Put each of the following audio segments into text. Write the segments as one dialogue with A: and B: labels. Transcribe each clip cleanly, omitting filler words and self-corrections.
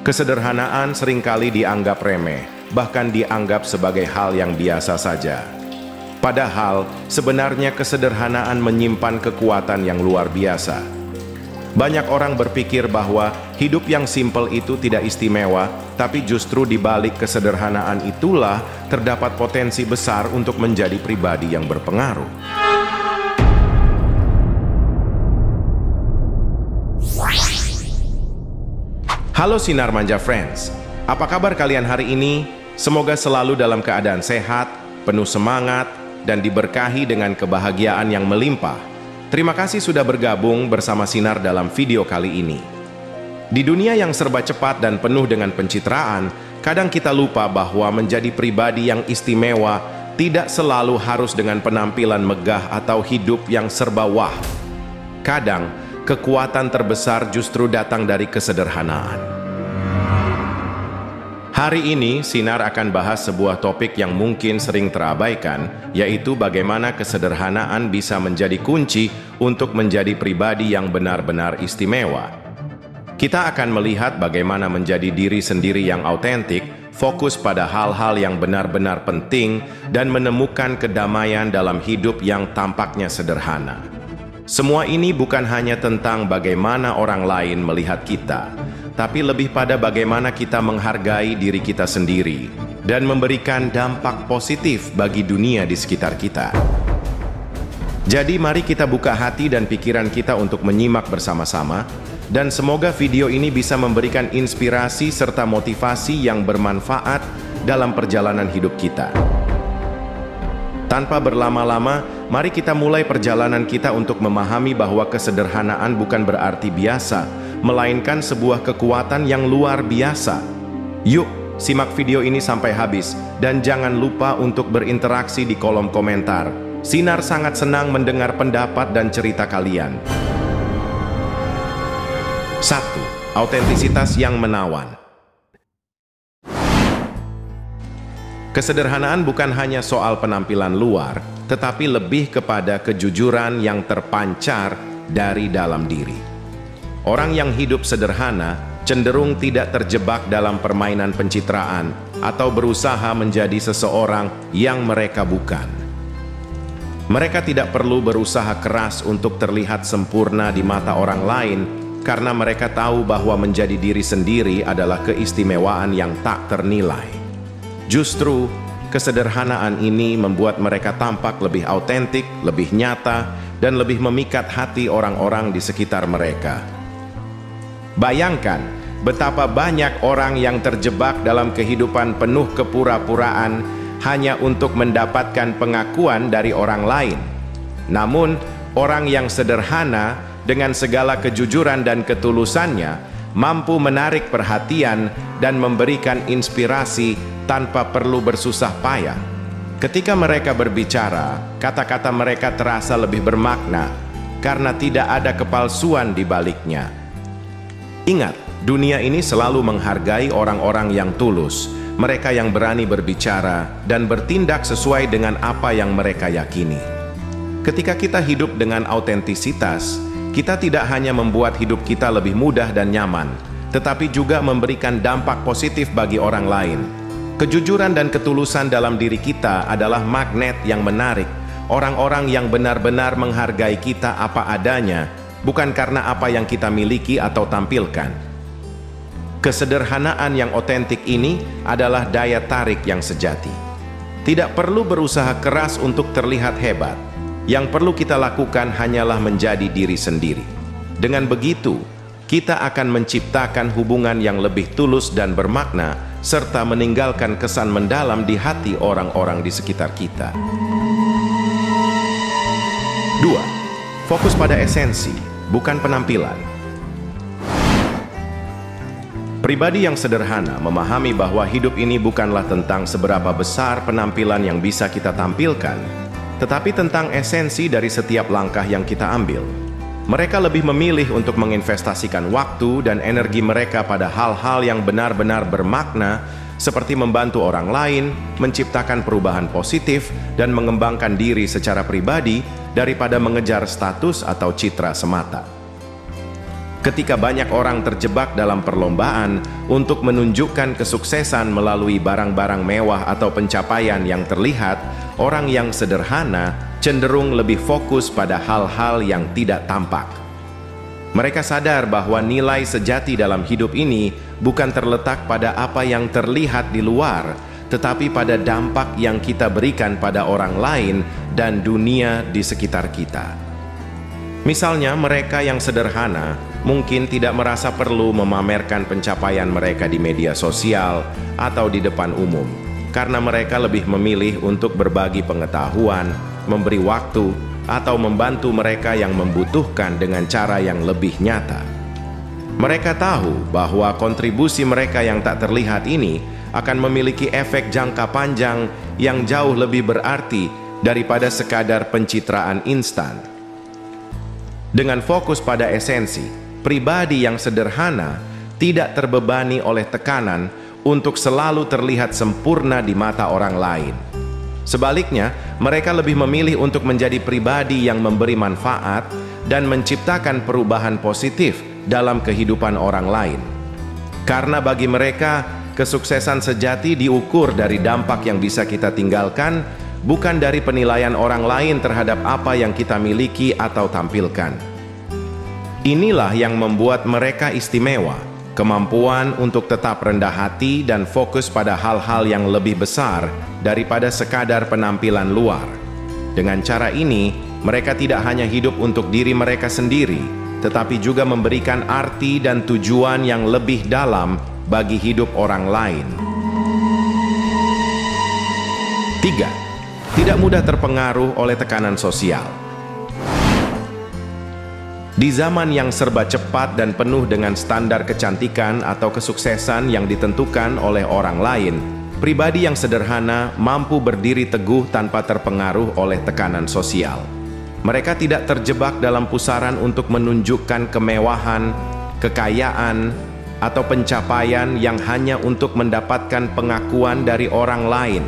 A: Kesederhanaan seringkali dianggap remeh, bahkan dianggap sebagai hal yang biasa saja. Padahal, sebenarnya kesederhanaan menyimpan kekuatan yang luar biasa. Banyak orang berpikir bahwa hidup yang simpel itu tidak istimewa, tapi justru di balik kesederhanaan itulah terdapat potensi besar untuk menjadi pribadi yang berpengaruh. Halo Sinar Manja Friends, apa kabar kalian hari ini? Semoga selalu dalam keadaan sehat, penuh semangat, dan diberkahi dengan kebahagiaan yang melimpah. Terima kasih sudah bergabung bersama Sinar dalam video kali ini. Di dunia yang serba cepat dan penuh dengan pencitraan, kadang kita lupa bahwa menjadi pribadi yang istimewa tidak selalu harus dengan penampilan megah atau hidup yang serba wah. Kadang, kekuatan terbesar justru datang dari kesederhanaan. Hari ini, Sinar akan bahas sebuah topik yang mungkin sering terabaikan, yaitu bagaimana kesederhanaan bisa menjadi kunci untuk menjadi pribadi yang benar-benar istimewa. Kita akan melihat bagaimana menjadi diri sendiri yang autentik, fokus pada hal-hal yang benar-benar penting, dan menemukan kedamaian dalam hidup yang tampaknya sederhana. Semua ini bukan hanya tentang bagaimana orang lain melihat kita, tapi lebih pada bagaimana kita menghargai diri kita sendiri dan memberikan dampak positif bagi dunia di sekitar kita. Jadi mari kita buka hati dan pikiran kita untuk menyimak bersama-sama, dan semoga video ini bisa memberikan inspirasi serta motivasi yang bermanfaat dalam perjalanan hidup kita. Tanpa berlama-lama, mari kita mulai perjalanan kita untuk memahami bahwa kesederhanaan bukan berarti biasa, melainkan sebuah kekuatan yang luar biasa. Yuk, simak video ini sampai habis, dan jangan lupa untuk berinteraksi di kolom komentar. Sinar sangat senang mendengar pendapat dan cerita kalian. 1. Autentisitas yang menawan. Kesederhanaan bukan hanya soal penampilan luar, tetapi lebih kepada kejujuran yang terpancar dari dalam diri. Orang yang hidup sederhana cenderung tidak terjebak dalam permainan pencitraan atau berusaha menjadi seseorang yang mereka bukan. Mereka tidak perlu berusaha keras untuk terlihat sempurna di mata orang lain, karena mereka tahu bahwa menjadi diri sendiri adalah keistimewaan yang tak ternilai. Justru, kesederhanaan ini membuat mereka tampak lebih autentik, lebih nyata, dan lebih memikat hati orang-orang di sekitar mereka. Bayangkan betapa banyak orang yang terjebak dalam kehidupan penuh kepura-puraan hanya untuk mendapatkan pengakuan dari orang lain. Namun, orang yang sederhana dengan segala kejujuran dan ketulusannya mampu menarik perhatian dan memberikan inspirasi tanpa perlu bersusah payah. Ketika mereka berbicara, kata-kata mereka terasa lebih bermakna karena tidak ada kepalsuan di baliknya. Ingat, dunia ini selalu menghargai orang-orang yang tulus, mereka yang berani berbicara dan bertindak sesuai dengan apa yang mereka yakini. Ketika kita hidup dengan autentisitas, kita tidak hanya membuat hidup kita lebih mudah dan nyaman, tetapi juga memberikan dampak positif bagi orang lain. Kejujuran dan ketulusan dalam diri kita adalah magnet yang menarik orang-orang yang benar-benar menghargai kita apa adanya, bukan karena apa yang kita miliki atau tampilkan. Kesederhanaan yang otentik ini adalah daya tarik yang sejati. Tidak perlu berusaha keras untuk terlihat hebat. Yang perlu kita lakukan hanyalah menjadi diri sendiri. Dengan begitu, kita akan menciptakan hubungan yang lebih tulus dan bermakna, serta meninggalkan kesan mendalam di hati orang-orang di sekitar kita. 2. Fokus pada esensi, bukan penampilan. Pribadi yang sederhana memahami bahwa hidup ini bukanlah tentang seberapa besar penampilan yang bisa kita tampilkan, tetapi tentang esensi dari setiap langkah yang kita ambil. Mereka lebih memilih untuk menginvestasikan waktu dan energi mereka pada hal-hal yang benar-benar bermakna, seperti membantu orang lain, menciptakan perubahan positif, dan mengembangkan diri secara pribadi daripada mengejar status atau citra semata. Ketika banyak orang terjebak dalam perlombaan untuk menunjukkan kesuksesan melalui barang-barang mewah atau pencapaian yang terlihat, orang yang sederhana cenderung lebih fokus pada hal-hal yang tidak tampak. Mereka sadar bahwa nilai sejati dalam hidup ini bukan terletak pada apa yang terlihat di luar, tetapi pada dampak yang kita berikan pada orang lain dan dunia di sekitar kita. Misalnya, mereka yang sederhana mungkin tidak merasa perlu memamerkan pencapaian mereka di media sosial atau di depan umum, karena mereka lebih memilih untuk berbagi pengetahuan, memberi waktu, atau membantu mereka yang membutuhkan dengan cara yang lebih nyata. Mereka tahu bahwa kontribusi mereka yang tak terlihat ini akan memiliki efek jangka panjang yang jauh lebih berarti daripada sekadar pencitraan instan. Dengan fokus pada esensi, pribadi yang sederhana tidak terbebani oleh tekanan untuk selalu terlihat sempurna di mata orang lain. Sebaliknya, mereka lebih memilih untuk menjadi pribadi yang memberi manfaat dan menciptakan perubahan positif dalam kehidupan orang lain. Karena bagi mereka, kesuksesan sejati diukur dari dampak yang bisa kita tinggalkan, bukan dari penilaian orang lain terhadap apa yang kita miliki atau tampilkan. Inilah yang membuat mereka istimewa, kemampuan untuk tetap rendah hati dan fokus pada hal-hal yang lebih besar daripada sekadar penampilan luar. Dengan cara ini, mereka tidak hanya hidup untuk diri mereka sendiri, tetapi juga memberikan arti dan tujuan yang lebih dalam bagi hidup orang lain. 3. Tidak mudah terpengaruh oleh tekanan sosial. Di zaman yang serba cepat dan penuh dengan standar kecantikan atau kesuksesan yang ditentukan oleh orang lain, pribadi yang sederhana mampu berdiri teguh tanpa terpengaruh oleh tekanan sosial. Mereka tidak terjebak dalam pusaran untuk menunjukkan kemewahan, kekayaan, atau pencapaian yang hanya untuk mendapatkan pengakuan dari orang lain.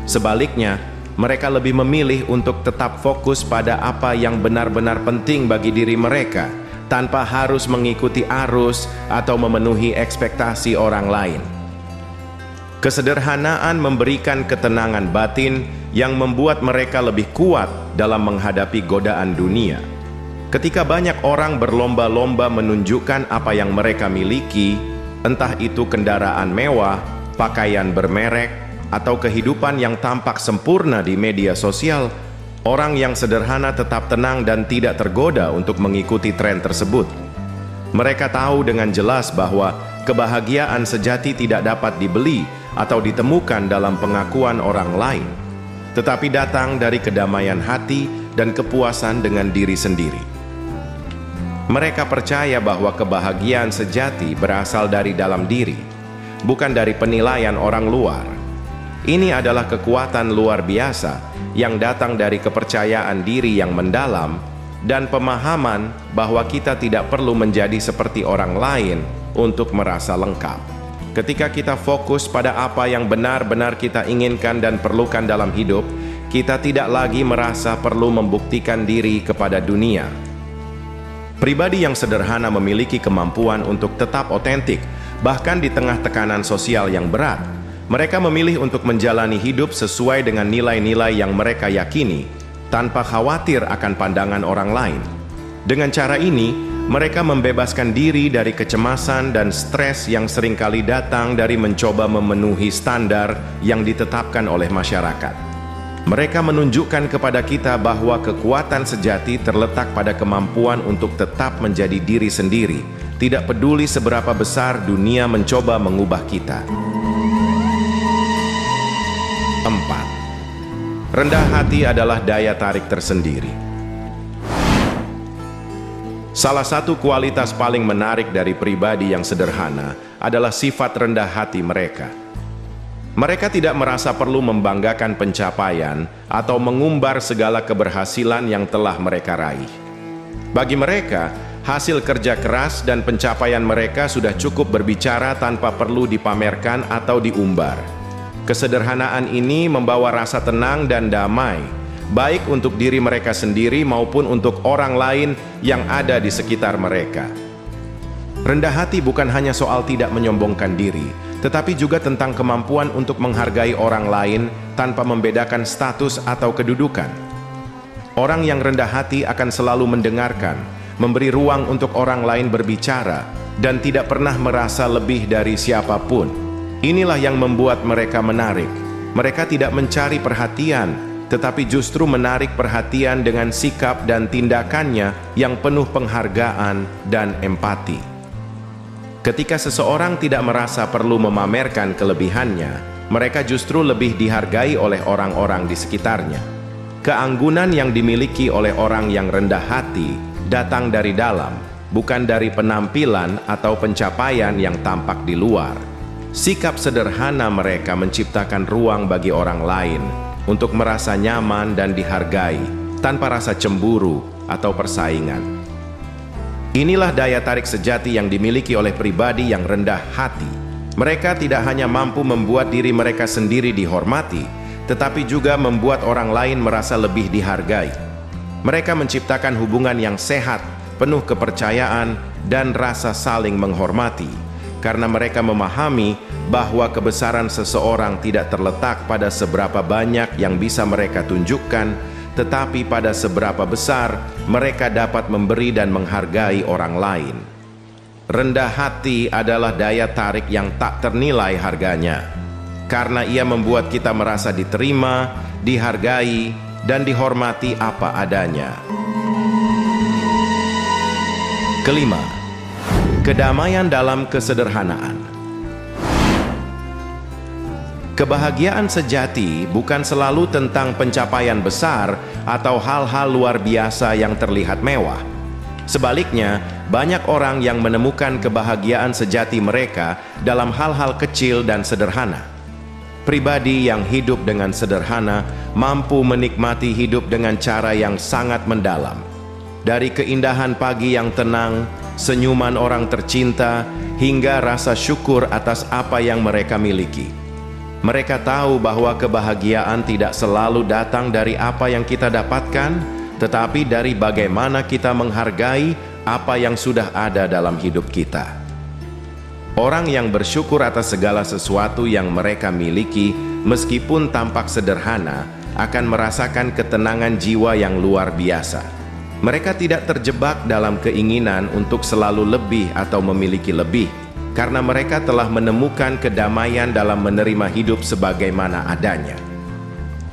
A: Sebaliknya, mereka lebih memilih untuk tetap fokus pada apa yang benar-benar penting bagi diri mereka, tanpa harus mengikuti arus atau memenuhi ekspektasi orang lain. Kesederhanaan memberikan ketenangan batin yang membuat mereka lebih kuat dalam menghadapi godaan dunia. Ketika banyak orang berlomba-lomba menunjukkan apa yang mereka miliki, entah itu kendaraan mewah, pakaian bermerek, atau kehidupan yang tampak sempurna di media sosial, orang yang sederhana tetap tenang dan tidak tergoda untuk mengikuti tren tersebut. Mereka tahu dengan jelas bahwa kebahagiaan sejati tidak dapat dibeli atau ditemukan dalam pengakuan orang lain, tetapi datang dari kedamaian hati dan kepuasan dengan diri sendiri. Mereka percaya bahwa kebahagiaan sejati berasal dari dalam diri, bukan dari penilaian orang luar. Ini adalah kekuatan luar biasa yang datang dari kepercayaan diri yang mendalam dan pemahaman bahwa kita tidak perlu menjadi seperti orang lain untuk merasa lengkap. Ketika kita fokus pada apa yang benar-benar kita inginkan dan perlukan dalam hidup, kita tidak lagi merasa perlu membuktikan diri kepada dunia. Pribadi yang sederhana memiliki kemampuan untuk tetap otentik, bahkan di tengah tekanan sosial yang berat. Mereka memilih untuk menjalani hidup sesuai dengan nilai-nilai yang mereka yakini, tanpa khawatir akan pandangan orang lain. Dengan cara ini, mereka membebaskan diri dari kecemasan dan stres yang seringkali datang dari mencoba memenuhi standar yang ditetapkan oleh masyarakat. Mereka menunjukkan kepada kita bahwa kekuatan sejati terletak pada kemampuan untuk tetap menjadi diri sendiri, tidak peduli seberapa besar dunia mencoba mengubah kita. 4. Rendah hati adalah daya tarik tersendiri. Salah satu kualitas paling menarik dari pribadi yang sederhana adalah sifat rendah hati mereka. Mereka tidak merasa perlu membanggakan pencapaian atau mengumbar segala keberhasilan yang telah mereka raih. Bagi mereka, hasil kerja keras dan pencapaian mereka sudah cukup berbicara tanpa perlu dipamerkan atau diumbar. Kesederhanaan ini membawa rasa tenang dan damai, baik untuk diri mereka sendiri maupun untuk orang lain yang ada di sekitar mereka. Rendah hati bukan hanya soal tidak menyombongkan diri, tetapi juga tentang kemampuan untuk menghargai orang lain tanpa membedakan status atau kedudukan. Orang yang rendah hati akan selalu mendengarkan, memberi ruang untuk orang lain berbicara, dan tidak pernah merasa lebih dari siapapun. Inilah yang membuat mereka menarik. Mereka tidak mencari perhatian, tetapi justru menarik perhatian dengan sikap dan tindakannya yang penuh penghargaan dan empati. Ketika seseorang tidak merasa perlu memamerkan kelebihannya, mereka justru lebih dihargai oleh orang-orang di sekitarnya. Keanggunan yang dimiliki oleh orang yang rendah hati datang dari dalam, bukan dari penampilan atau pencapaian yang tampak di luar. Sikap sederhana mereka menciptakan ruang bagi orang lain untuk merasa nyaman dan dihargai, tanpa rasa cemburu atau persaingan. Inilah daya tarik sejati yang dimiliki oleh pribadi yang rendah hati. Mereka tidak hanya mampu membuat diri mereka sendiri dihormati, tetapi juga membuat orang lain merasa lebih dihargai. Mereka menciptakan hubungan yang sehat, penuh kepercayaan, dan rasa saling menghormati, karena mereka memahami bahwa kebesaran seseorang tidak terletak pada seberapa banyak yang bisa mereka tunjukkan, tetapi pada seberapa besar mereka dapat memberi dan menghargai orang lain. Rendah hati adalah daya tarik yang tak ternilai harganya, karena ia membuat kita merasa diterima, dihargai, dan dihormati apa adanya. Kelima, kedamaian dalam kesederhanaan. Kebahagiaan sejati bukan selalu tentang pencapaian besar atau hal-hal luar biasa yang terlihat mewah. Sebaliknya, banyak orang yang menemukan kebahagiaan sejati mereka dalam hal-hal kecil dan sederhana. Pribadi yang hidup dengan sederhana mampu menikmati hidup dengan cara yang sangat mendalam. Dari keindahan pagi yang tenang, senyuman orang tercinta, hingga rasa syukur atas apa yang mereka miliki. Mereka tahu bahwa kebahagiaan tidak selalu datang dari apa yang kita dapatkan, tetapi dari bagaimana kita menghargai apa yang sudah ada dalam hidup kita. Orang yang bersyukur atas segala sesuatu yang mereka miliki, meskipun tampak sederhana, akan merasakan ketenangan jiwa yang luar biasa. Mereka tidak terjebak dalam keinginan untuk selalu lebih atau memiliki lebih, karena mereka telah menemukan kedamaian dalam menerima hidup sebagaimana adanya.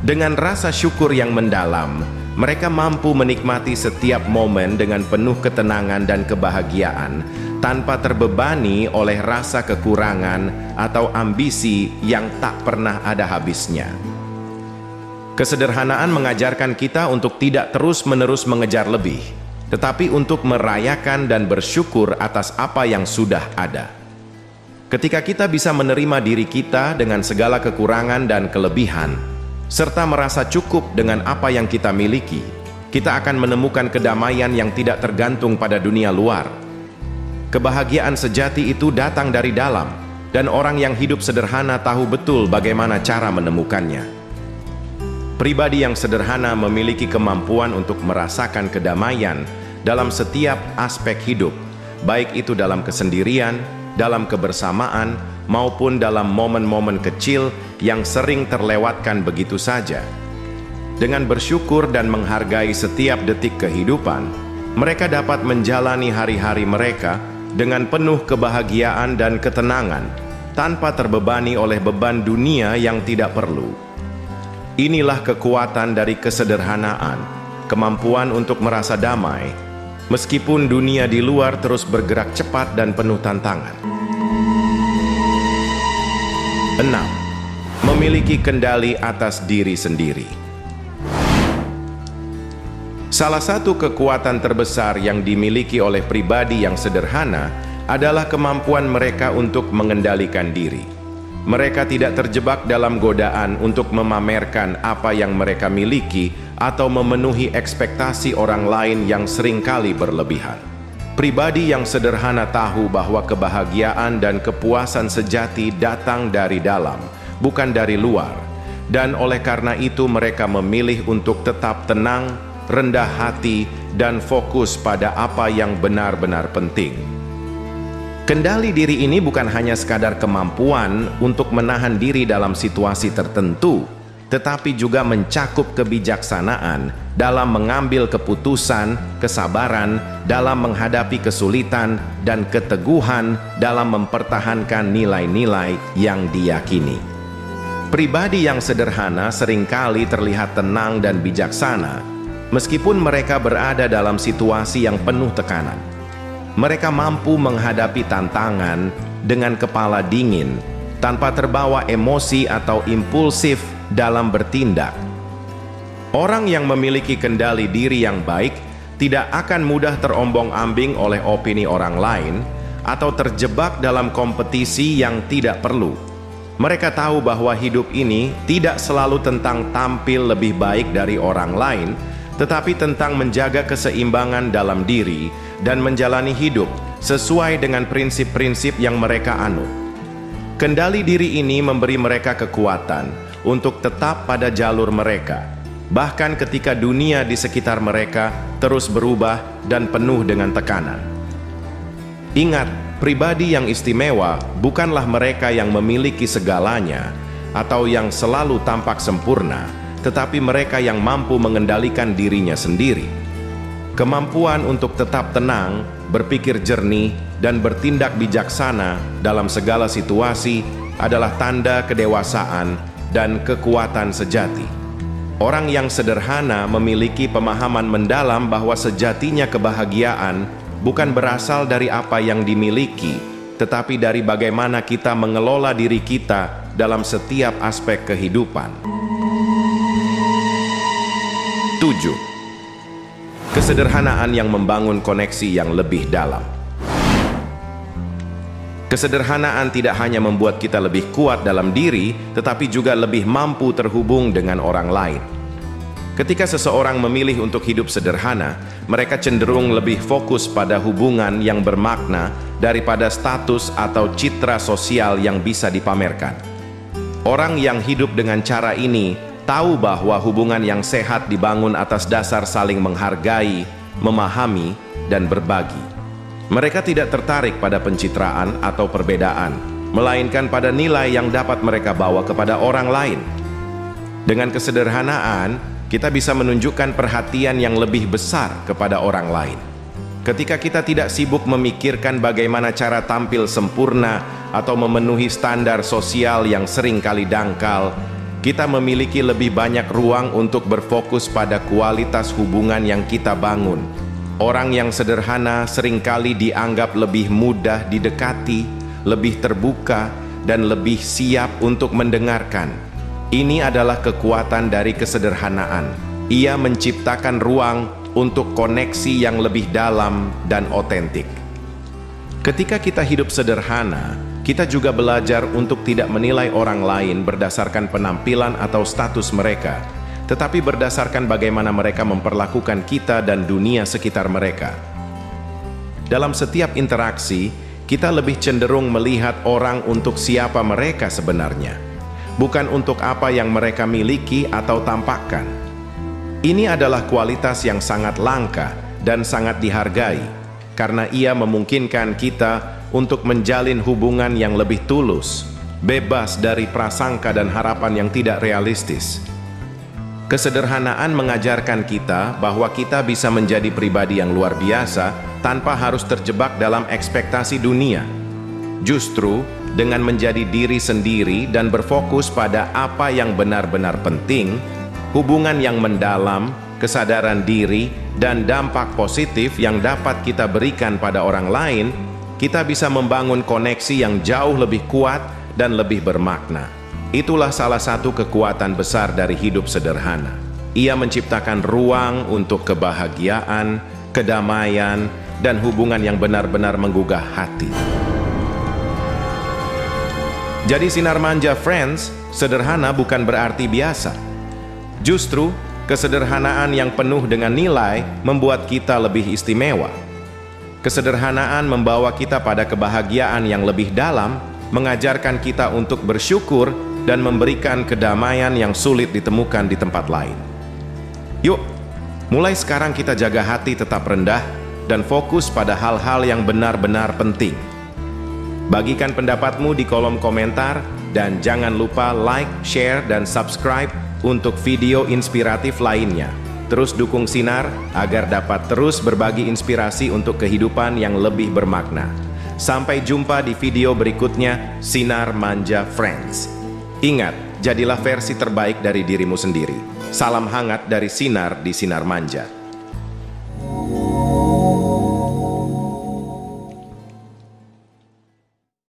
A: Dengan rasa syukur yang mendalam, mereka mampu menikmati setiap momen dengan penuh ketenangan dan kebahagiaan, tanpa terbebani oleh rasa kekurangan atau ambisi yang tak pernah ada habisnya. Kesederhanaan mengajarkan kita untuk tidak terus-menerus mengejar lebih, tetapi untuk merayakan dan bersyukur atas apa yang sudah ada. Ketika kita bisa menerima diri kita dengan segala kekurangan dan kelebihan, serta merasa cukup dengan apa yang kita miliki, kita akan menemukan kedamaian yang tidak tergantung pada dunia luar. Kebahagiaan sejati itu datang dari dalam, dan orang yang hidup sederhana tahu betul bagaimana cara menemukannya. Pribadi yang sederhana memiliki kemampuan untuk merasakan kedamaian dalam setiap aspek hidup, baik itu dalam kesendirian, dalam kebersamaan, maupun dalam momen-momen kecil yang sering terlewatkan begitu saja. Dengan bersyukur dan menghargai setiap detik kehidupan, mereka dapat menjalani hari-hari mereka dengan penuh kebahagiaan dan ketenangan, tanpa terbebani oleh beban dunia yang tidak perlu. Inilah kekuatan dari kesederhanaan, kemampuan untuk merasa damai, meskipun dunia di luar terus bergerak cepat dan penuh tantangan. 6. Memiliki kendali atas diri sendiri. Salah satu kekuatan terbesar yang dimiliki oleh pribadi yang sederhana adalah kemampuan mereka untuk mengendalikan diri. Mereka tidak terjebak dalam godaan untuk memamerkan apa yang mereka miliki atau memenuhi ekspektasi orang lain yang seringkali berlebihan. Pribadi yang sederhana tahu bahwa kebahagiaan dan kepuasan sejati datang dari dalam, bukan dari luar. Dan oleh karena itu mereka memilih untuk tetap tenang, rendah hati, dan fokus pada apa yang benar-benar penting. Kendali diri ini bukan hanya sekadar kemampuan untuk menahan diri dalam situasi tertentu, tetapi juga mencakup kebijaksanaan dalam mengambil keputusan, kesabaran dalam menghadapi kesulitan, dan keteguhan dalam mempertahankan nilai-nilai yang diyakini. Pribadi yang sederhana seringkali terlihat tenang dan bijaksana, meskipun mereka berada dalam situasi yang penuh tekanan. Mereka mampu menghadapi tantangan dengan kepala dingin, tanpa terbawa emosi atau impulsif dalam bertindak. Orang yang memiliki kendali diri yang baik tidak akan mudah terombang-ambing oleh opini orang lain atau terjebak dalam kompetisi yang tidak perlu. Mereka tahu bahwa hidup ini tidak selalu tentang tampil lebih baik dari orang lain, tetapi tentang menjaga keseimbangan dalam diri dan menjalani hidup sesuai dengan prinsip-prinsip yang mereka anut. Kendali diri ini memberi mereka kekuatan untuk tetap pada jalur mereka, bahkan ketika dunia di sekitar mereka terus berubah dan penuh dengan tekanan. Ingat, pribadi yang istimewa bukanlah mereka yang memiliki segalanya atau yang selalu tampak sempurna, tetapi mereka yang mampu mengendalikan dirinya sendiri. Kemampuan untuk tetap tenang, berpikir jernih, dan bertindak bijaksana dalam segala situasi adalah tanda kedewasaan dan kekuatan sejati. Orang yang sederhana memiliki pemahaman mendalam bahwa sejatinya kebahagiaan bukan berasal dari apa yang dimiliki, tetapi dari bagaimana kita mengelola diri kita dalam setiap aspek kehidupan. 7. Kesederhanaan yang membangun koneksi yang lebih dalam. Kesederhanaan tidak hanya membuat kita lebih kuat dalam diri, tetapi juga lebih mampu terhubung dengan orang lain. Ketika seseorang memilih untuk hidup sederhana, mereka cenderung lebih fokus pada hubungan yang bermakna daripada status atau citra sosial yang bisa dipamerkan. Orang yang hidup dengan cara ini tahu bahwa hubungan yang sehat dibangun atas dasar saling menghargai, memahami, dan berbagi. Mereka tidak tertarik pada pencitraan atau perbedaan, melainkan pada nilai yang dapat mereka bawa kepada orang lain. Dengan kesederhanaan, kita bisa menunjukkan perhatian yang lebih besar kepada orang lain. Ketika kita tidak sibuk memikirkan bagaimana cara tampil sempurna atau memenuhi standar sosial yang seringkali dangkal, kita memiliki lebih banyak ruang untuk berfokus pada kualitas hubungan yang kita bangun. Orang yang sederhana seringkali dianggap lebih mudah didekati, lebih terbuka, dan lebih siap untuk mendengarkan. Ini adalah kekuatan dari kesederhanaan. Ia menciptakan ruang untuk koneksi yang lebih dalam dan otentik. Ketika kita hidup sederhana, kita juga belajar untuk tidak menilai orang lain berdasarkan penampilan atau status mereka, tetapi berdasarkan bagaimana mereka memperlakukan kita dan dunia sekitar mereka. Dalam setiap interaksi, kita lebih cenderung melihat orang untuk siapa mereka sebenarnya, bukan untuk apa yang mereka miliki atau tampakkan. Ini adalah kualitas yang sangat langka dan sangat dihargai, karena ia memungkinkan kita untuk menjalin hubungan yang lebih tulus, bebas dari prasangka dan harapan yang tidak realistis. Kesederhanaan mengajarkan kita bahwa kita bisa menjadi pribadi yang luar biasa tanpa harus terjebak dalam ekspektasi dunia. Justru, dengan menjadi diri sendiri dan berfokus pada apa yang benar-benar penting, hubungan yang mendalam, kesadaran diri, dan dampak positif yang dapat kita berikan pada orang lain, kita bisa membangun koneksi yang jauh lebih kuat dan lebih bermakna. Itulah salah satu kekuatan besar dari hidup sederhana. Ia menciptakan ruang untuk kebahagiaan, kedamaian, dan hubungan yang benar-benar menggugah hati. Jadi Sinar Manja Friends, sederhana bukan berarti biasa. Justru, kesederhanaan yang penuh dengan nilai membuat kita lebih istimewa. Kesederhanaan membawa kita pada kebahagiaan yang lebih dalam, mengajarkan kita untuk bersyukur dan memberikan kedamaian yang sulit ditemukan di tempat lain. Yuk, mulai sekarang kita jaga hati tetap rendah dan fokus pada hal-hal yang benar-benar penting. Bagikan pendapatmu di kolom komentar dan jangan lupa like, share, dan subscribe untuk video inspiratif lainnya. Terus dukung Sinar agar dapat terus berbagi inspirasi untuk kehidupan yang lebih bermakna. Sampai jumpa di video berikutnya, Sinar Manja Friends. Ingat, jadilah versi terbaik dari dirimu sendiri. Salam hangat dari Sinar di Sinar Manja.